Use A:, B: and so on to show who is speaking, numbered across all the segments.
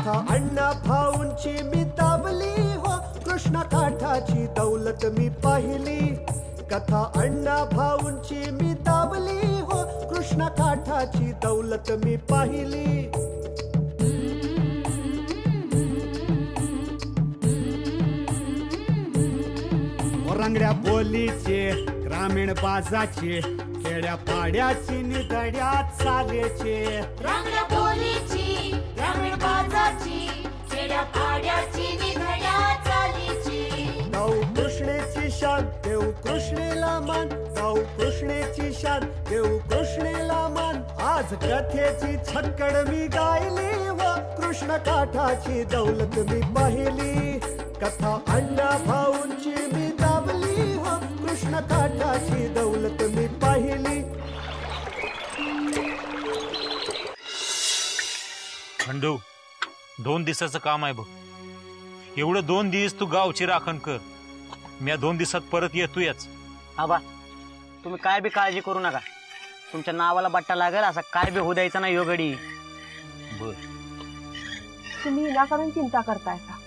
A: कथा अण्णा भाऊंची मी दाबली हो, कृष्ण काठाची दौलत मी पाहिली. कथा अण्णा भाऊंची मी दाबली हो, कृष्ण काठाची दौलत मी पाहिली. रंगड्या बोलीचे ग्रामीण बाजाचे, खेड्या पाड्याची निधड्या चालेचे.
B: रंगड्या बोलीची ग्रामीण बाजाची, खेड्या पाड्याची निधड्या चालीची.
A: गाऊ कृष्णेची शान देऊ कृष्णेला मान, गाऊ कृष्णेची शान देऊ कृष्णेला मान. आज कथेची छक्कड मी गायली व कृष्ण काठाची दौलत मी पाहिली. कथा अण्णा भाऊंची मी दाबली हो, कृष्ण काठाची दौलत मी पाहिली.
C: खंडू 2 दिवसाचं काम आहे बघ. एवढं 2 दिवस तू गावची राखण कर. मी 2 दिवसात परत येतो याच.
D: आबा तुम्ही काय बी काळजी करू नका. तुमच्या नावाला बट्टा लागेल असा काय बी होऊ द्यायचा नाही. योगडी
C: बर.
E: तुम्ही विनाकारण चिंता करताय का?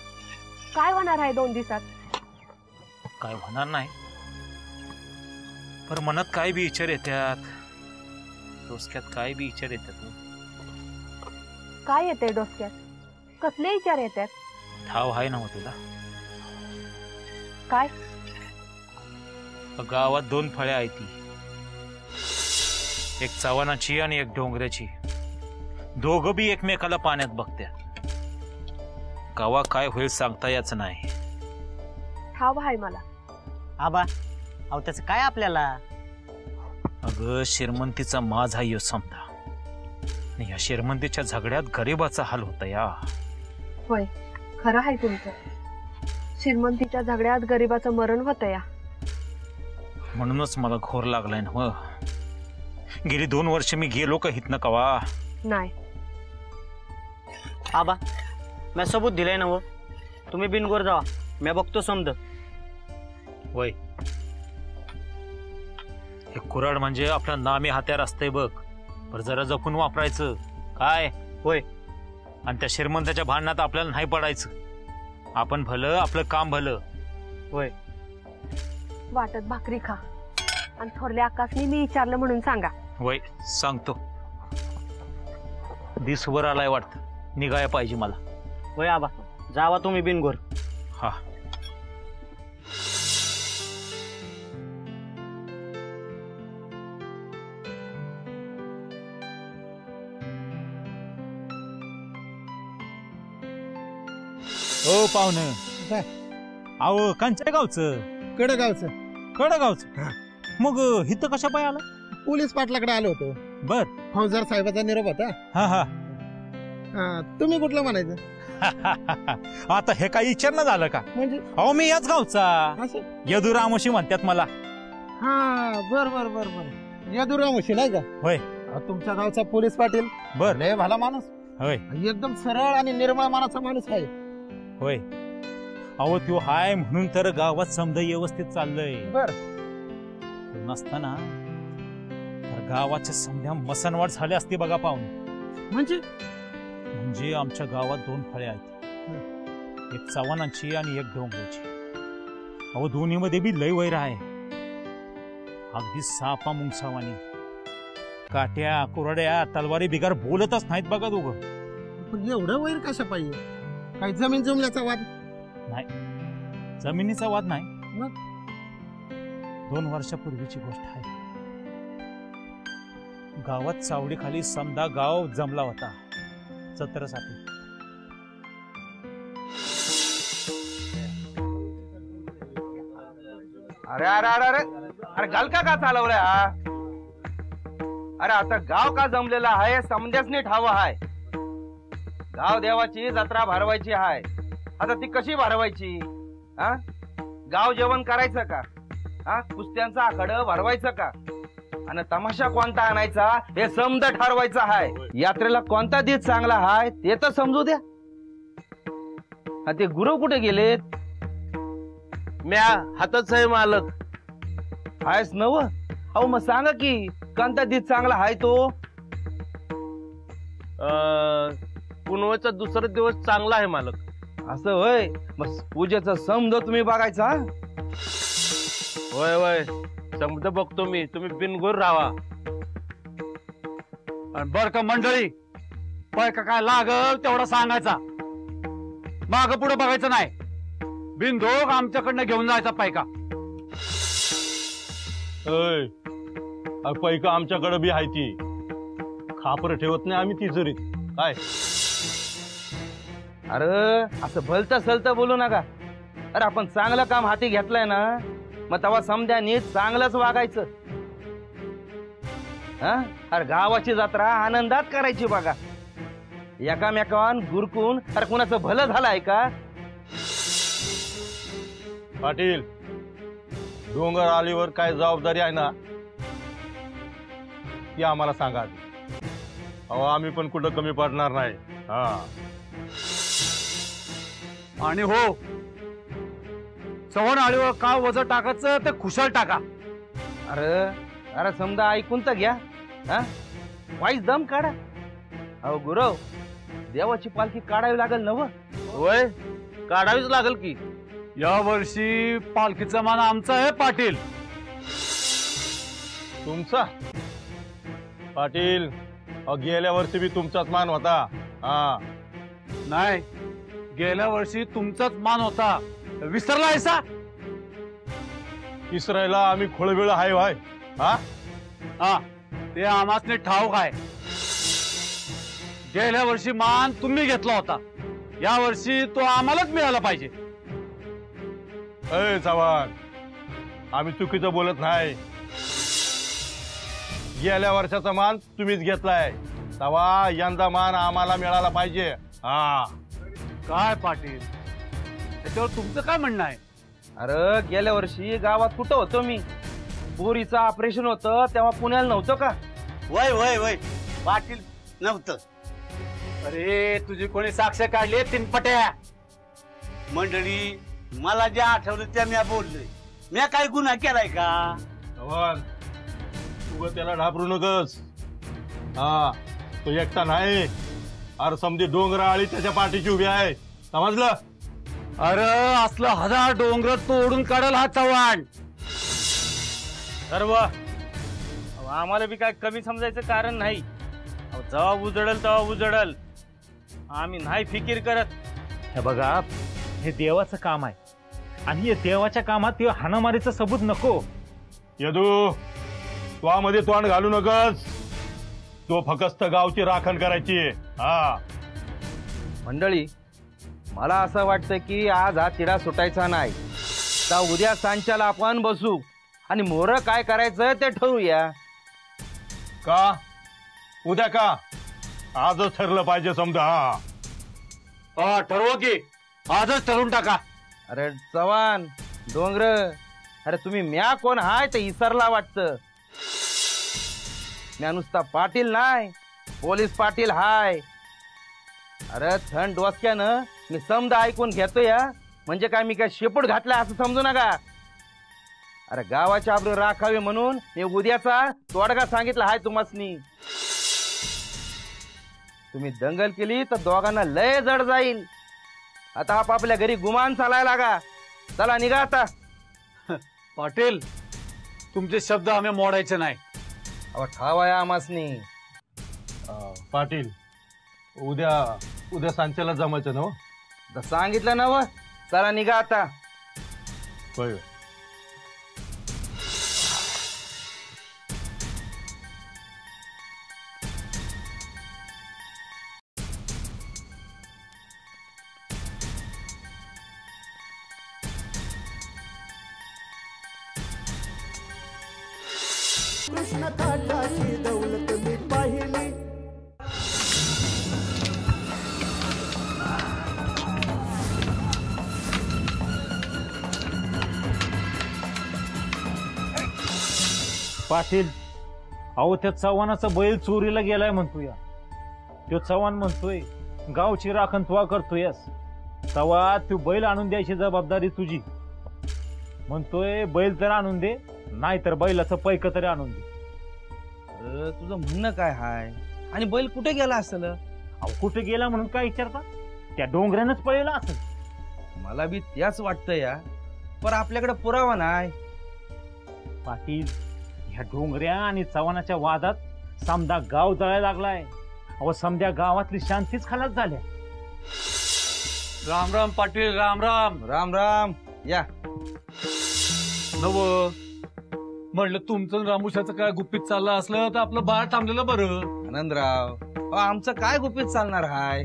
E: काय होणार आहे 2 दिवसात?
C: काय होणार नाही, पर मनात काय बी विचार येतात, डोसक्यात काय बी विचार येतात.
E: काय येते डोसक्यात? कसले विचार येतात?
C: ठाव आहे ना तुला?
E: काय?
C: गावात 2 फळ्या आहेत, एक चव्हाणाची आणि एक डोंगऱ्याची. दोघं बी एकमेकाला पाण्यात बघत्या. गावा काय होईल सांगता याच नाही.
E: ठाव आहे मला.
D: आबा अहो त्याचं काय आपल्याला?
C: अगं श्रीमंतीचा माझ हा यो समजा, आणि या श्रीमंतीच्या झगड्यात गरीबाचा हाल होता या.
E: होय खरं आहे तुमचं. श्रीमंतीच्या झगड्यात गरीबाचं मरण होतं या.
C: म्हणूनच मला घोर लागलाय ना. मग गेली 2 वर्ष मी गेलो का हितनं कवा?
E: नाही.
D: आबा मी सबूत दिलंय ना वो. तुम्ही बिनगोर जावा, मी बघतो समज.
C: वय हे कुऱ्हाड म्हणजे आपलं नामी हत्यार असतंय बघ. पर जरा जपून वापरायचं काय.
D: होय.
C: आणि त्या श्रीमंताच्या भांडणात आपल्याला नाही पडायचं. आपण भलं आपलं काम भलं.
D: होय.
E: वाटत भाकरी खा आणि थोरल्या आकाशनी मी विचारलं म्हणून सांगा.
C: वय सांगतो. दिस वर आलाय वाटत, निघाया पाहिजे मला.
D: होय आबा जावा तुम्ही बिनगोर.
C: हा. ओ पाहुणं, अहो कांच्या गावचं?
F: कडगावचं.
C: कडगावचं? मग हिथं कशा पाय आला?
F: पोलीस पाटलाकडे आलो होतो.
C: बर.
F: फौजदार साहेबाचा निरोप होता.
C: हा हा.
F: तुम्ही कुठलं म्हणायचं?
C: आता हे काही विचारणं झालं का?
F: म्हणजे
C: अहो मी याच गावचा.
F: असं?
C: यदुरामोशी म्हणतात मला.
F: हा बर बर बर बर. यदुरामोशी नाही का?
C: होय.
F: तुमच्या गावचा पोलीस पाटील
C: बर.
F: लय भला माणूस.
C: होय.
F: एकदम सरळ आणि निर्मळ मनाचा माणूस आहे.
C: होय. अहो तो हाय म्हणून तर गावात समजा व्यवस्थित चाललंय.
F: बर.
C: नसताना तर गावाच्या समध्या मसनवाट झाली असती बघा पाहुणे. म्हणजे आमच्या गावात 2 फळ्या आहेत, एक चव्हाणाची आणि एक डोंगराची. अहो दोन्ही मध्ये बी लय वैर आहे. अगदी सापा मुंगसावानी. काट्या कुऱ्हाड्या तलवारी बिगार बोलतच नाहीत बघा दोघं.
F: पण एवढं वैर कशा पाहिजे? काही जमीन जमल्याचा वाद
C: नाही. जमिनीचा वाद नाही.
F: मग
C: 2 वर्षापूर्वीची गोष्ट आहे. गावात चावडीखाली समदा गाव जमला होता जत्रेसाठी.
G: अरे अरे अरे अरे अरे गलका का चालवलाय हा? अरे आता गाव का जमलेला आहे समजाच नीट हवं आहे. गाव देवाची जत्रा भरवायची आहे. आता ती कशी भरवायची? हा गाव जेवण करायचं का? हा कुस्त्यांचा आखाडं भरवायचं का? आणि तमाशा कोणता आणायचा हे समज ठरवायचं आहे. यात्रेला कोणता दिवस चांगला आहे ते तर समजू द्या. ते गुरु कुठे गेलेत? म्या हातच आहे मालक. आहेस नव? अहो मग सांगा की कोणता दिवस चांगला आहे तो?
H: पुनवेचा दुसरा दिवस चांगला आहे मालक.
G: असं होय. मग पूजेचा समज तुम्ही बघायचा.
H: होय होय समजा बघतो मी. तुम्ही बिनगोर राहा.
C: बर का मंडळी, पैका काय लागल तेवढा सांगायचा, माग पुढे बघायचं नाही. बिनधोक आमच्याकडनं घेऊन जायचा पैका.
I: पैका आमच्याकडे बी आहे ती. खापर ठेवत नाही आम्ही तिजोरीत. काय
G: अरे असं भलतं सलतं बोलू नका. अरे आपण चांगलं काम हाती घेतलंय ना, मग तेव्हा समध्या नीट चांगलंच वागायचं. हा अरे गावाची जत्रा आनंदात करायची बघा. एकामेकान गुरकून अरे कुणाचं भलं झालंय का?
I: पाटील, डोंगर आलीवर काय जबाबदारी आहे ना ती आम्हाला सांगा. अहो आम्ही पण कुठं कमी पडणार नाही. हा
C: आणि हो, चव्हाण आळीवर का वजन टाकायचं ते खुशाल टाका.
G: अरे अरे समजा ऐकून तर घ्या. हा वाईस दम काढा. अहो गुरव, देवाची पालखी काढावी लागेल नव.
H: होय काढावीच लागल की.
C: या वर्षी पालखीचा मान आमचा आहे पाटील.
I: तुमचा पाटील, गेल्या वर्षी बी तुमचाच मान होता. हा
C: नाही, गेल्या वर्षी तुमचाच मान होता. विसरला ऐसा?
I: इसरायला आम्ही खोळबिळ हाय भाय. हा
C: हा ते आमासने ठाऊक आहे. गेल्या वर्षी मान तुम्ही घेतला होता, या वर्षी तो आम्हालाच मिळाला पाहिजे.
I: अय चव्हाण, आम्ही चुकीचं बोलत नाही. गेल्या वर्षाचा मान तुम्हीच घेतलाय, तेव्हा यंदा मान आम्हाला मिळाला पाहिजे. हा
C: काय पाटील, त्याच्यावर तुमचं काय म्हणणं आहे?
G: अरे गेल्या वर्षी गावात कुठं होतो मी? पोरीचं ऑपरेशन होतं तेव्हा पुण्याला नव्हतं का?
J: वय वय वय पाटील नव्हतं.
C: अरे तुझी कोणी साक्ष काढली तीनपट्या?
J: मंडळी, मला जे आठवलं त्या मी बोललोय. मी काय गुन्हा केलाय का?
I: चव्हाण, तू त्याला ढाबरू नकस. हा तो एकटा नाही, अरे समधी डोंगरा आळी त्याच्या पाठीची उभी आहे. समजलं?
C: अरे असलं 1000 डोंगर तोडून काढल हा चव्हाण.
D: सर्व आम्हाला बी काय कमी समजायचं कारण नाही. जेव्हा उजळल तेव्हा उजळल, आम्ही नाही फिकीर करत.
C: हे बघा, हे देवाचं काम आहे आणि या देवाच्या कामात हाणामारीचं सबूत नको.
I: यदू, तू मध्ये तोंड घालू नकस. तो फक्त गावची राखण करायची. हा
G: मंडळी, मला असं वाटतं की आज हा तिढा सुटायचा नाही. तर उद्या सांच्याला आपण बसू आणि मोर काय करायचं ते ठरवूया.
I: का उद्या का? आजच ठरलं पाहिजे समजा.
C: हा ठरव की आजच ठरवून टाका.
G: अरे चव्हाण, डोंगर, अरे तुम्ही म्या कोण हाय ते इसरला वाटतं. म्या नुसता पाटील नाही, पोलीस पाटील हाय. अरे थंड डोसक्यानं मी समजा ऐकून घेतो या, म्हणजे काय मी काय शेपूट घातला असं समजू नका. अरे गावाच्या आबरू राखावी म्हणून मी उद्याचा तोडगा सांगितला हाय तुम्हासनी. तुम्ही दंगल केली तर दोघांना लय जड जाईल. आता आपापल्या घरी गुमान चालायला लागा. चला निघा आता.
C: पाटील, तुमचे शब्द आम्ही मोडायचे नाही.
G: ठावा या आमासनी.
I: पाटील, उद्या सांच्याला जमायचं ना?
G: सांगितलं ना व. चला निघा आता.
I: होय.
A: कृष्ण काठाची दौलत मी पाहिली.
C: पाटील, अहो त्या चव्हाणाचा बैल चोरीला गेलाय म्हणतोय. तो चव्हाण म्हणतोय गावची राखण तू करतोयस, तेव्हा तू बैल आणून द्यायची जबाबदारी तुझी. म्हणतोय बैल तर आणून दे, नाही तर बैलाचं पैक तरी आणून दे.
G: तुझं म्हणणं काय हाय? आणि बैल कुठे गेला असेल?
C: अहो कुठे गेला म्हणून काय विचारता? त्या डोंगरानंच पळेला असेल.
G: मला बी त्याच वाटतं या, पण आपल्याकडे पुरावा नाही.
C: पाटील, ह्या डोंगऱ्या आणि चव्हाणाच्या वादात समदा गाव जळायला लागलाय. अहो समध्या गावातली शांतीच खलास झाल्या.
K: राम राम पाटील, राम राम.
G: राम राम या.
K: नव म्हणलं तुमचं रामुशाचं काय गुपित चाललं असलं तर आपलं बाळ थांबलेलं बरं.
G: आनंदराव, आमचं काय गुपित चालणार हाय?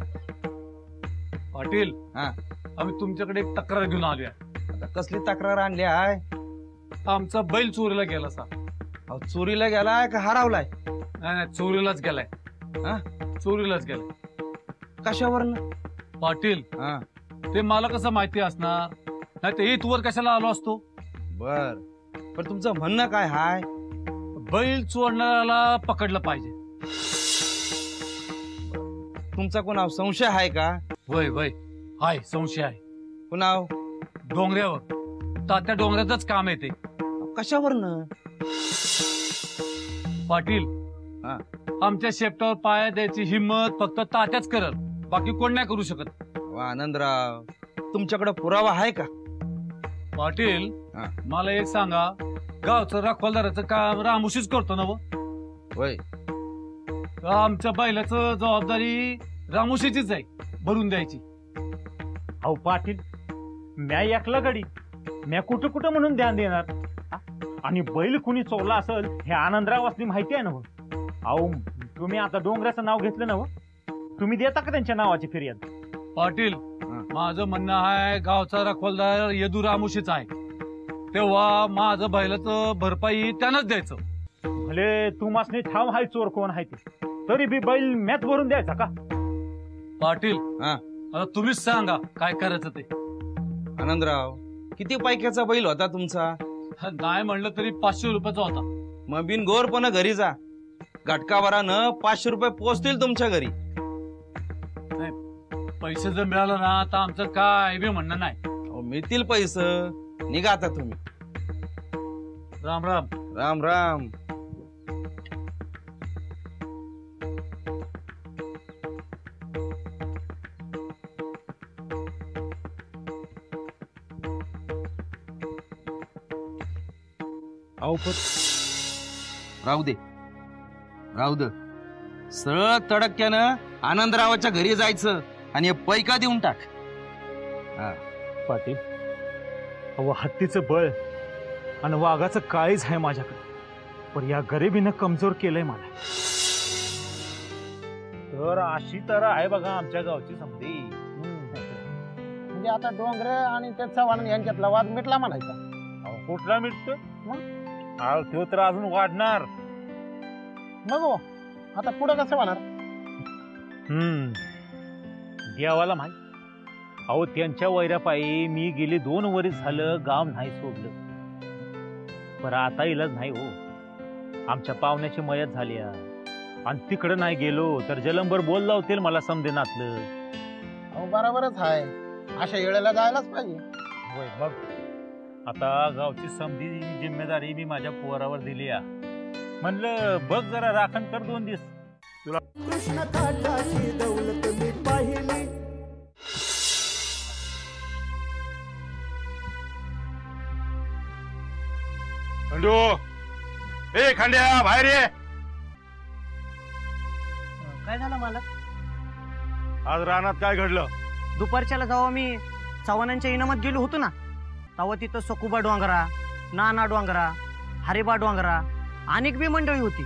K: पाटील,
G: हा,
K: आम्ही तुमच्याकडे एक तक्रार घेऊन आलोय.
G: आता कसली तक्रार आणली हाय?
K: आमचा बैल चोरीला गेला सा.
G: चोरीला गेलाय का हरवलाय?
K: नाही, चोरीलाच गेलाय.
G: हा,
K: चोरीलाच गेलाय.
G: कशावरनं?
K: पाटील,
G: हा,
K: ते मला कसं माहिती असणार? नाही ते इथवर कशाला आलो असतो.
G: बर, पण तुमचं म्हणणं काय हाय?
K: बैल चोरणाऱ्याला पकडलं पाहिजे.
G: तुमचा कोणावर संशय आहे का?
K: वय वय हाय, संशय आहे.
G: कुणाव?
K: डोंगऱ्यावर. त्या डोंगऱ्यातच काम येते.
G: कशावरनं?
K: पाटील,
G: हा,
K: आमच्या शेपटावर पाया द्यायची हिंमत फक्त तात्याच करल, बाकी कोण नाही करू शकत.
G: आनंदराव, तुमच्याकडे पुरावा आहे का?
K: पाटील,
G: हा,
K: मला एक सांगा, गावचं रखवालदाराचं काम रामुशीच करतो ना?
G: होय.
K: आमच्या बैलाचं जबाबदारी रामुशीचीच आहे, भरून द्यायची.
C: अहो पाटील, म्या एकला गडी, म्या कुठं कुठं म्हणून ध्यान देणार? आणि बैल कुणी चोरला असेल हे आनंदराव असली माहिती आहे ना? अहो तुम्ही आता डोंगराचं नाव घेतलं ना, तुम्ही देता का त्यांच्या नावाची फिर्याद?
K: पाटील, माझं म्हणणं आहे, गावचा रखवालदार यदू रामुशीचा आहे, तेव्हा माझं बैलाचं भरपाई त्यानंच द्यायचं.
C: भले तुम्हासनी ठाव हाय चोर कोण आहे ते, तरी बी बैल मॅच भरून द्यायचा का?
K: पाटील,
G: हा,
K: आता तुम्हीच सांगा काय करायचं ते.
G: आनंदराव, किती पैक्याचा बैल होता तुमचा?
K: नाही म्हणलं तरी 500 रुपयाचा होता.
G: मग बिनगोरपणा घरी जा, घटकाभरानं 500 रुपये पोचतील तुमच्या घरी.
K: पैसे जर मिळालं ना तर आमचं काय बी म्हणणं नाही.
G: मिळतील पैसे, निघा आता तुम्ही.
K: राम राम.
G: राम राम. राहू दे, राहू दे. सरळ तडक्यानं आनंदरावाच्या घरी जायचं आणि हे पैका देऊन टाक.
C: पाटील, अहो हत्तीचं बळ आणि वाघाचं काळीज आहे माझ्याकडे, पण या गरिबीनं कमजोर केलंय मला. तर अशी तर आहे बघा आमच्या गावची समधी.
F: म्हणजे आता डोंगरे आणि ते चव्हाण यांच्यातला वाद मिटला म्हणायचा?
C: अहो कुठला मिटतो मग? तो तर अजून वाढणार.
F: मग आता पुढं कसं होणार?
C: देवाला माहित. अहो त्यांच्या वैरापायी मी गेली 2 वर्ष झालं गाव नाही सोडलं. पण आता इलाज नाही हो. आमच्या पाहुण्याची मयत झाली आणि तिकडं नाही गेलो तर जलंबर बोल लावतील मला समजेनातलं.
F: अहो बरोबरच आहे, अशा वेळेला जायलाच पाहिजे.
C: होय, मग आता गावची समधी जिम्मेदारी मी माझ्या पोरावर दिली आहे. म्हणलं बघ जरा राखण कर 2 दिवस. तुला
A: कृष्ण काठाची दौलत मी पाहिली.
I: खंडू, ए खंड्या बाहेर ये.
L: काय झालं मला?
I: आज रानात काय घडलं?
L: दुपारच्याला जेव्हा मी चव्हाणांच्या इनामात गेलो होतो ना, तेव्हा तिथं सकुबा डोंगरा, नाना डोंगरा, हरिबा डोंगरा अनेक बी मंडळी होती.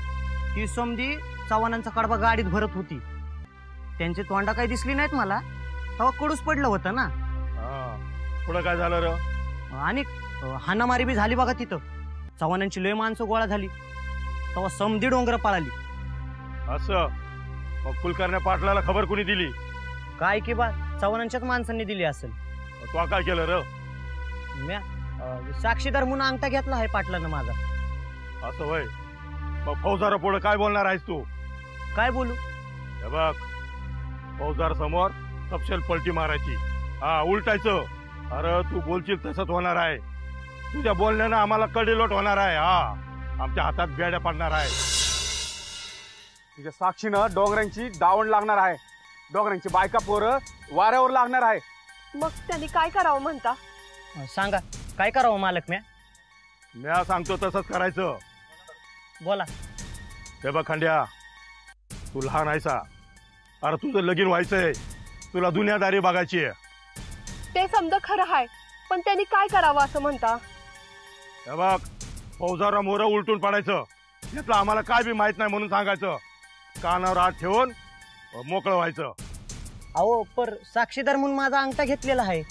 L: ती समधी चव्हाणांचा कडबा गाडीत भरत होती. त्यांची तोंडा काही दिसली नाहीत मला, तेव्हा कडूस पडलं होतं ना.
I: पुढं काय झालं र?
L: अनेक हाणामारी बी झाली बघा तिथं. चव्हाणांची लय माणसं गोळा झाली, तेव्हा समधी डोंगर पळाली.
I: असं? मग कुलकर्ण्या पाटलाला खबर कुणी दिली?
L: काय की बा, चव्हाणांच्याच माणसांनी दिली असेल.
I: तो काय केलं र?
L: म्या साक्षीदार म्हणून अंगठा घेतला आहे पाटलानं माझा.
I: असं होय. मग फौजदारा पुढे काय बोलणार आहेस तू?
L: काय बोलू?
I: हे बघ, फौजदार समोर तपशेल पलटी मारायची, उलटायचं. अरे तू बोलशील तसंच होणार आहे. तुझ्या बोलण्यानं आम्हाला कडेलोट होणार आहे. आमच्या हातात बेड्या पडणार आहे.
M: तुझ्या साक्षीनं डोंगरांची दावण लागणार आहे.
I: डोंगरांची बायका पोरं वाऱ्यावर लागणार आहे.
E: मग त्यांनी काय करावं म्हणता?
L: सांगा काय करावं मालक
I: म्या सांगतो तसंच करायचं.
L: बोला.
I: हे बघ खंड्या, तू लहान आहेसा. अरे तुझं लगीन व्हायचंय, तुला दुनियादारी बघायची आहे.
E: ते समजा खरं आहे, पण त्यांनी काय करावं असं म्हणता?
I: हे बघ, फौजारा मोर उलटून पडायचं. यातलं आम्हाला काय बी माहित नाही म्हणून सांगायचं. कानावर हात ठेवून मोकळं व्हायचं.
L: अहो पर साक्षीदार म्हणून माझा अंगठा घेतलेला आहे.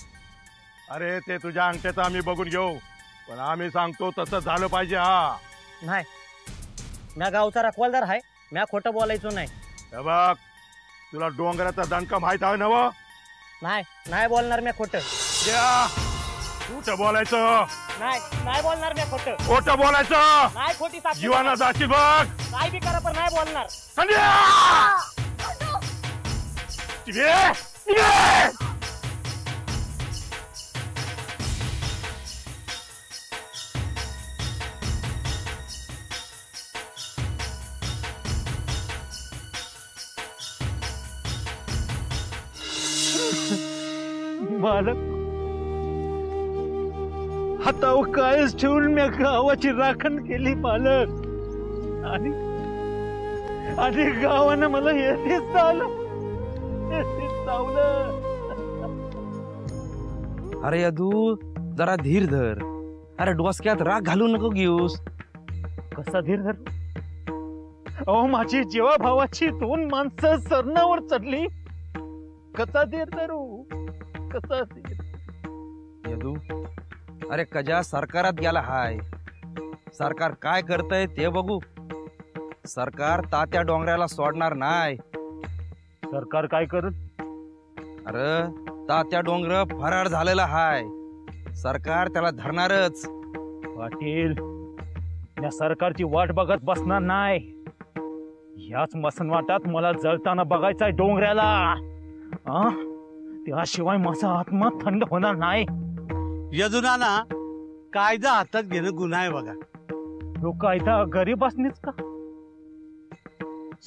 I: अरे ते तुझ्या अंगठ्याचं आम्ही बघून घेऊ, पण आम्ही सांगतो तसं झालं पाहिजे. हा
L: नाही, म्या गावचा रखवालदार आहे, म्या खोटं बोलायचो नाही.
I: हे बघ, तुला डोंगराचा दणका माहित आहे ना?
L: नाही बोलणार म्या खोटं.
I: खोटं बोलायचं
L: नाही बोलणार म्या खोटं.
I: खोटं बोलायचं
L: नाही, खोटी साक्षी
I: जीवाना जाशील बघ.
L: काय बी करा पण नाही बोलणार.
C: मालक, हातावर कायच ठेवून मी गावाची राखण केली मालक. आणि गावानं मला येतेच चावलं.
G: अरे यदू, जरा धीर धर. अरे डोसक्यात राग घालू नको घेऊस.
C: कसा धीर धर? अहो, माझी जेव्हा भावाची 2 माणसं सरणावर चढली, कसा धीर धरू? कसा धीर?
G: यदू, अरे कजा सरकारात गेला हाय. सरकार काय करतय ते बघू. सरकार तात्या डोंगऱ्याला सोडणार नाही.
C: सरकार काय करत?
G: अरे तात्या डोंगर फरार झालेला हाय. सरकार त्याला धरणारच.
C: पाटील, या सरकारची वाट बघत बसणार नाही. याच मसनवाटात मला जळताना बघायचंय डोंगऱ्याला. त्याशिवाय माझा आत्मा थंड होणार नाही.
J: यदुनाना, कायदा हातात घेणं गुन्हा आहे बघा.
C: तो कायदा गरीबासनीच का?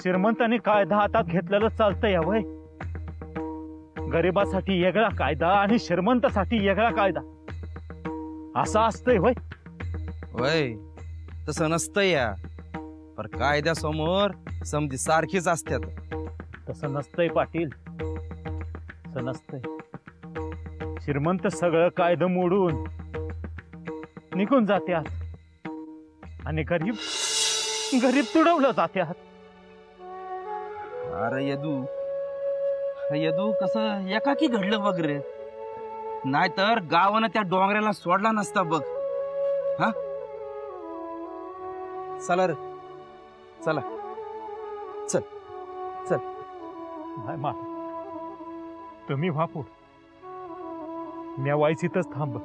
C: श्रीमंतांनी कायदा हातात घेतलेलं चालतंय वय. गरीबासाठी वेगळा कायदा आणि श्रीमंतासाठी वेगळा कायदा असा असतंय वय.
G: वय तसं नसतंय या. पर कायद्यासमोर समजी सारखीच असतात.
C: तसं नसतंय पाटील, तसं नसतंय. श्रीमंत सगळं कायदा मोडून निघून जात्यात आणि गरीब तुडवलं जात्यात.
G: अरे यदू कसं एकाकी घडलं बघ रे. नाहीतर गावानं त्या डोंगऱ्याला सोडला नसता बघ. हा चला रे, चला चल चल.
C: नाही मा, तुम्ही वापूर, मी वायसीतच थांब.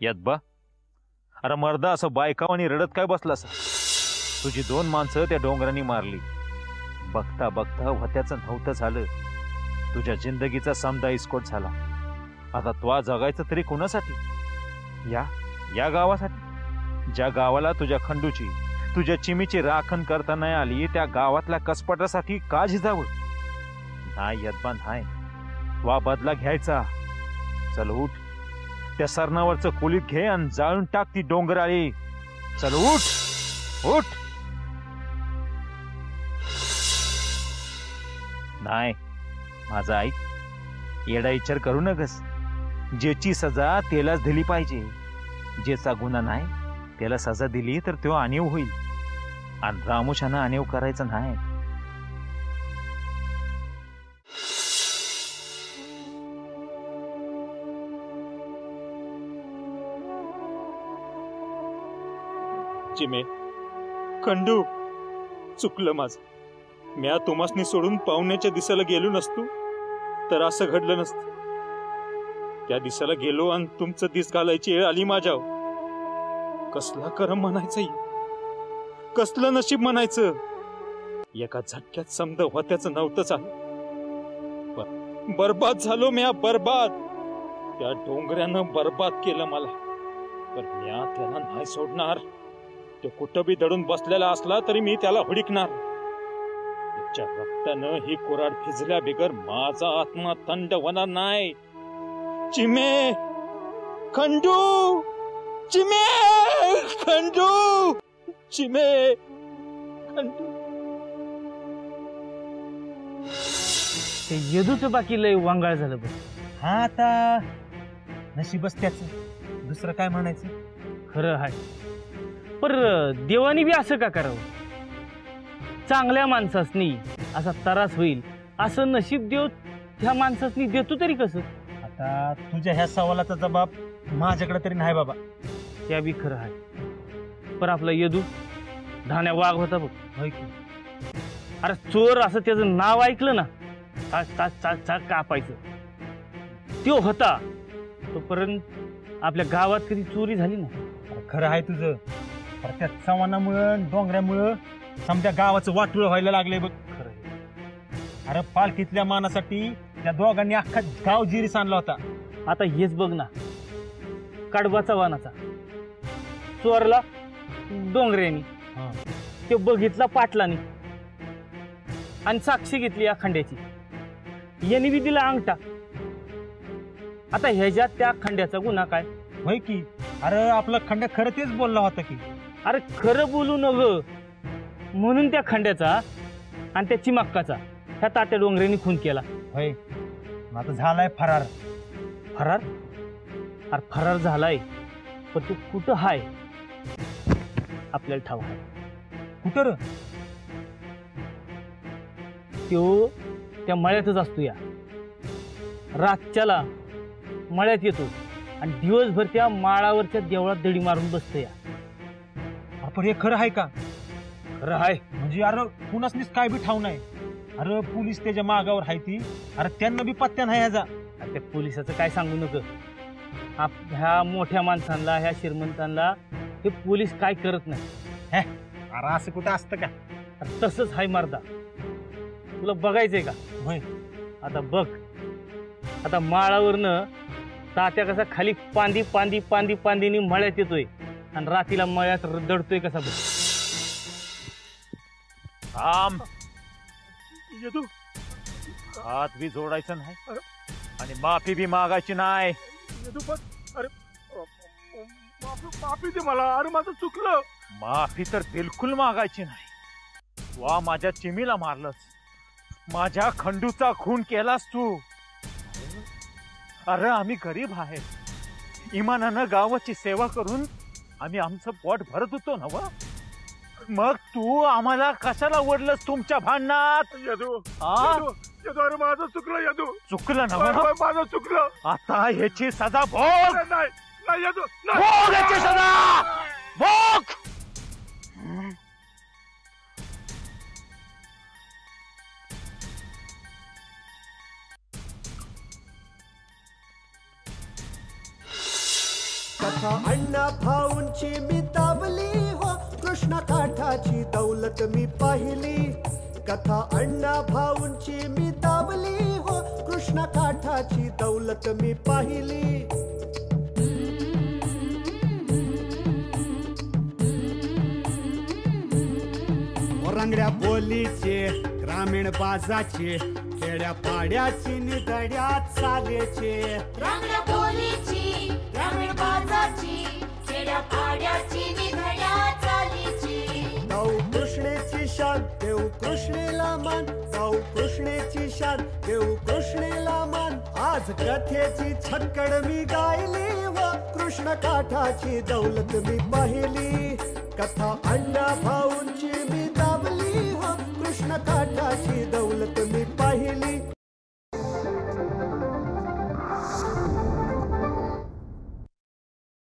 C: यात बा, अरे मर्दा, असं बायकावानी रडत काय बसलास? तुझी 2 माणसं त्या डोंगरांनी मारली. बघता बघता होत्याचं नव्हतं झालं. तुझ्या जिंदगीचा समदा इस्कोट झाला. आता तो जगायचं तरी कोणासाठी? या गावासाठी, ज्या गावाला तुझ्या खंडूची, तुझ्या चिमीची राखण करता नाही आली, त्या गावातल्या कसपटासाठी का झिजावं? नाही यदबा, नाही. वा बदला घ्यायचा. चल उठ, त्या सरणावरचं खोलीत घे आणि जाळून टाक ती डोंगराळी. चल उठ उठ. नाही माझा ऐक, येडा विचार करू नकस. ज्याची सजा त्यालाच दिली पाहिजे. ज्याचा गुन्हा नाही त्याला सजा दिली तर तो आणीव होईल. आणि रामुशानं आणीव करायचं नाही. चिमे, खंडू, चुकलं माझं. म्या तुम्हासनी सोडून पाहुण्याच्या दिसाला गेलो नसतो तर असं घडलं नसतं. त्या दिसाला गेलो आणि तुमचं दिस घालायची वेळ आली माझ्यावर. कसला करम म्हणायचं, कसलं नशीब म्हणायचं. एका झटक्यात समद होत्याचं नव्हतंच आहे. बरबाद झालो म्या, बरबाद. त्या डोंगऱ्यानं बरबाद केलं मला. पण म्या त्याला नाही सोडणार. तो कुठं बी दडून बसलेला असला तरी मी त्याला हुडकणार. त्याच्या रक्तानं ही कोराड भिजल्या बिगर माझा आत्मा थंड होणार नाही. चिमे, खंडू, चिमे, खंडू, चिमे, खंडू.
D: ते यदूचं बाकी लय वांगाळ झालं बघ.
C: हा आता नशीबच त्याच, दुसरं काय म्हणायचं.
D: खरं आहे. पर देवानी बी असं का करावं? चांगल्या माणसासनी असा त्रास होईल असं नशीब देव ह्या माणसासनी देतो तरी कसं?
C: आता तुझ्या ह्या सवालाचा जबाब माझ्याकडे तरी नाही बाबा.
D: त्या बी खरं आहे. पर आपला यदू धाण्या वाघ होता बघ. अरे चोर असं त्याचं नाव ऐकलं ना चाक चाक चाक चाक कापायचं. तो होता तोपर्यंत आपल्या गावात कधी चोरी झाली नाही.
C: खरं आहे तुझं. त्या चव्हाणामुळं डोंगऱ्यामुळं समजा गावाचं वाटोळं व्हायला लागले बघ.
D: खरं.
C: अरे पालखीतल्या मानासाठी त्या दोघांनी अख्खा गाव जिरीस आणला होता.
D: आता हेच बघ ना, कडबाचा वानाचा चोरला डोंगऱ्यानी, ते बघितला पाटलानी आणि साक्षी घेतली अखंड्याची. यांनी बी दिला अंगठा. आता ह्याच्यात त्या खंड्याचा गुन्हा काय?
C: होय की. अरे आपला खंड्या खरं तेच बोलला होता की.
D: अरे खरं बोलू नग म्हणून त्या खंड्याचा आणि त्या चिमाक्काचा ह्या तात्या डोंगरेनी खून केला.
C: होय. आता झालाय फरार.
D: फरार? अरे फरार झालाय, पण तू कुठं हाय आपल्याला ठाव आहे.
C: कुठं र?
D: तो त्या मळ्यातच असतो. या रातच्याला मळ्यात येतो आणि दिवसभर त्या माळावरच्या देवळात दडी मारून बसतो. या
C: आपण हे खरं आहे का?
D: खरं आहे.
C: म्हणजे अरे कुणासनीच काय बी ठाव नाही. अरे पोलीस त्याच्या मागावर आहे ती. अरे त्यांना बी पत्त्या नाही ह्याचा.
D: त्या पोलिसाचं काय सांगू नको. ह्या मोठ्या माणसांना, ह्या श्रीमंतांना हे पोलीस काय करत नाही.
C: अरे असं कुठं असतं का?
D: तसंच हाय मर्दा. तुला बघायचंय का?
C: होय.
D: आता बघ. आता माळावरनं तात्या कसा खाली पांदी पांदी पांदी पांदीनी मळ्यात येतोय आणि रातीला मळ्यात दडतोय कसा बघ.
C: थांब. येतो. हात बी जोडायचं नाही आणि माफी बी मागायची नाही.
I: अरे माफी दे मला. अरे माझं चुकलं.
C: माफी तर बिलकुल मागायची नाही. वा माझ्या चिमीला मारलंस, माझ्या खंडूचा खून केलास तू. अरे आम्ही गरीब आहे. इमानानं गावाची सेवा करून आम्ही आमचं पोट भरत होतो ना. मग तू आम्हाला कशाला ओढलंस तुमच्या भांडणात?
I: यदू, अरे माझं चुकलं यदू.
C: चुकलं ना?
I: माझं चुकलं.
C: आता ह्याची सजा भोग.
I: नाही यदू,
C: भोग ह्याची सजा भोग.
A: कथा अण्णा भाऊंची मी दावली हो, कृष्ण काठाची दौलत मी पाहिली. कथा अण्णा भाऊंची मी दावली हो, कृष्ण काठाची दौलत मी पाहिली. रंगड्या बोलीचे, ग्रामीण बाजाचे, खेड्या पाड्याची निधड्या चालेचे.
B: रंगड्या बोलीची, ग्रामीण बाजाची, खेड्या पाड्याची, निधड्या चालीची.
A: गाऊ कृष्णेची शान, देऊ कृष्णेला मान. गाऊ कृष्णेची शान, देऊ कृष्णेला मान. आज कथेची छक्कड मी गायली व कृष्ण काठाची दौलत मी पाहिली. कथा अण्णा भाऊ